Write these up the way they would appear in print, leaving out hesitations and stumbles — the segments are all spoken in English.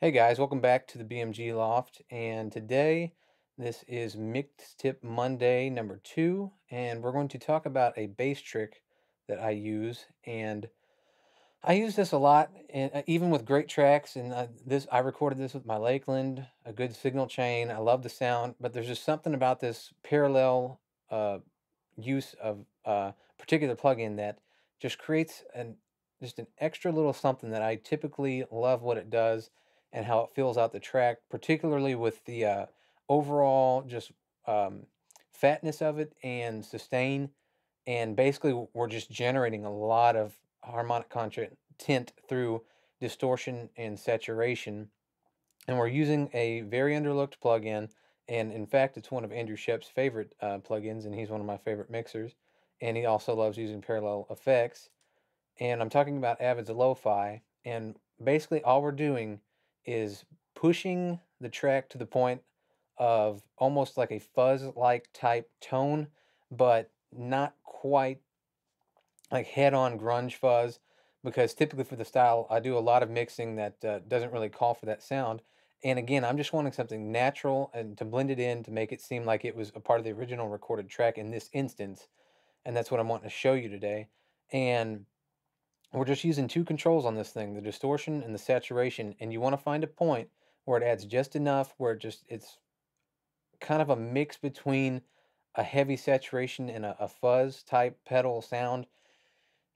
Hey guys, welcome back to the BMG Loft. And today, this is Mixed Tip Monday number 2, and we're going to talk about a bass trick that I use. And I use this a lot, and even with great tracks. And I recorded this with my Lakeland, a good signal chain. I love the sound, but there's just something about this parallel uh, use of particular plugin that just creates an extra little something that I typically love what it does and how it fills out the track, particularly with the overall just um, fatness of it and sustain. And basically, we're just generating a lot of harmonic content through distortion and saturation, and we're using a very underlooked plugin. And in fact, it's one of Andrew Shep's favorite plugins, and he's one of my favorite mixers. And he also loves using parallel effects. And I'm talking about Avid's LoFi. And basically, all we're doing is pushing the track to the point of almost like a fuzz-like type tone, but not quite like head-on grunge fuzz, because typically for the style I do a lot of mixing that doesn't really call for that sound. And again, I'm just wanting something natural and to blend it in to make it seem like it was a part of the original recorded track in this instance, and that's what I'm wanting to show you today. And we're just using two controls on this thing, the distortion and the saturation, and you want to find a point where it adds just enough where it's kind of a mix between a heavy saturation and a fuzz type pedal sound,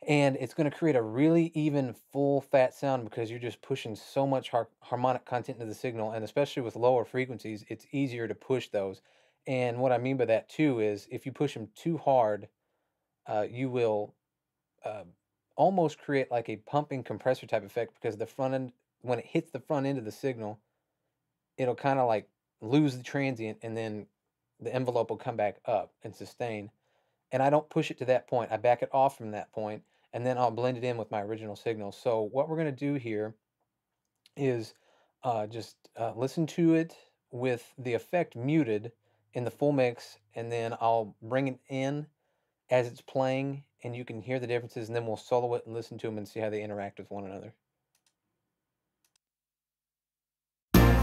and it's going to create a really even full fat sound because you're just pushing so much harmonic content into the signal. And especially with lower frequencies, it's easier to push those. And what I mean by that too is if you push them too hard, you will uh, almost create like a pumping compressor type effect, because the front end, when it hits the front end of the signal, it'll kind of like lose the transient, and then the envelope will come back up and sustain. And I don't push it to that point. I back it off from that point, and then I'll blend it in with my original signal. So what we're going to do here is just listen to it with the effect muted in the full mix, and then I'll bring it in as it's playing, and you can hear the differences, and then we'll solo it and listen to them and see how they interact with one another.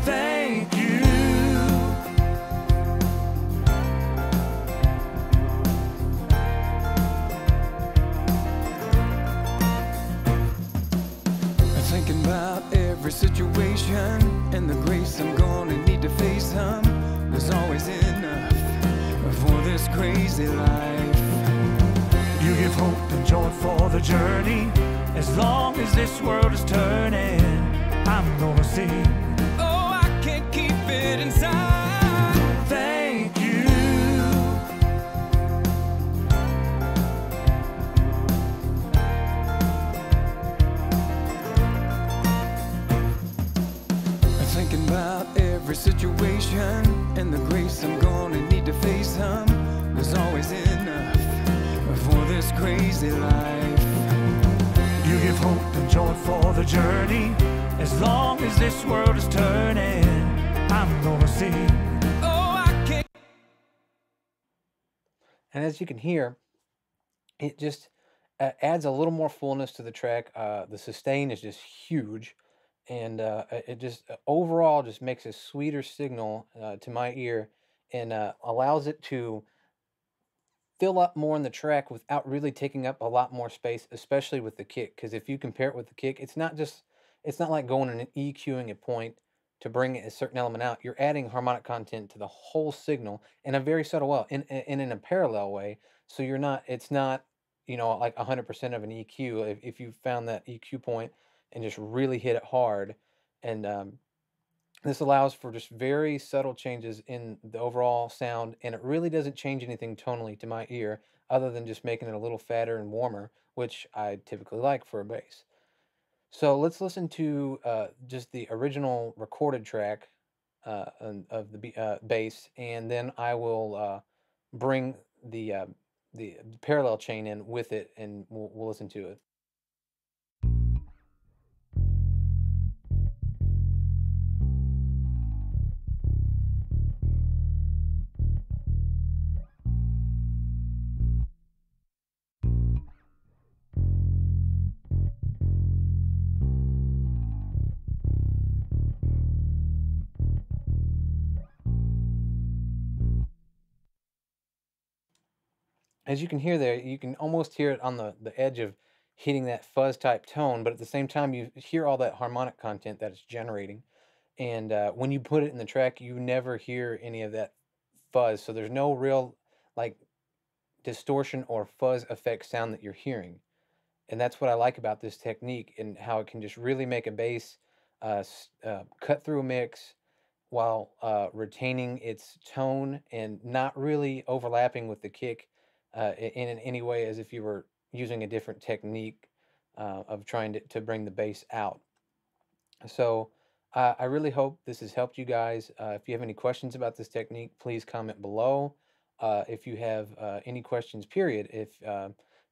Thank you. Thinking about every situation and the grace I'm gonna need to face them. There's always enough for this crazy life. You give hope and joy for the journey. As long as this world is turning, I'm gonna sing. Oh, I can't keep it inside. Thank you. Thinking about every situation and the grace I'm gonna need to face them. There's always enough for this crazy life. You give hope and joy for the journey. As long as this world is turning, I'm gonna sing. Oh, I can't. And as you can hear, it just adds a little more fullness to the track. The sustain is just huge, and it just overall just makes a sweeter signal to my ear, and allows it to fill up more in the track without really taking up a lot more space, especially with the kick. Because if you compare it with the kick, it's not like going and EQing a point to bring a certain element out. You're adding harmonic content to the whole signal in a very subtle way, in a parallel way. So it's not, like 100% of an EQ. If you found that EQ point and just really hit it hard, and this allows for just very subtle changes in the overall sound, and it really doesn't change anything tonally to my ear, other than just making it a little fatter and warmer, which I typically like for a bass. So let's listen to just the original recorded track of the bass, and then I will bring the parallel chain in with it, and we'll listen to it. as you can hear there, you can almost hear it on the edge of hitting that fuzz type tone, but at the same time, you hear all that harmonic content that it's generating. And when you put it in the track, you never hear any of that fuzz. So there's no real like distortion or fuzz effect sound that you're hearing. And that's what I like about this technique and how it can just really make a bass cut through a mix while retaining its tone and not really overlapping with the kick in any way as if you were using a different technique of trying to bring the bass out. So I really hope this has helped you guys. If you have any questions about this technique, please comment below. If you have any questions, period, if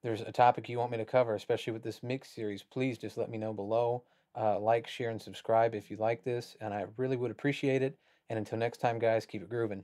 there's a topic you want me to cover, especially with this mix series, please just let me know below. Like, share, and subscribe if you like this, and I really would appreciate it. And until next time, guys, keep it grooving.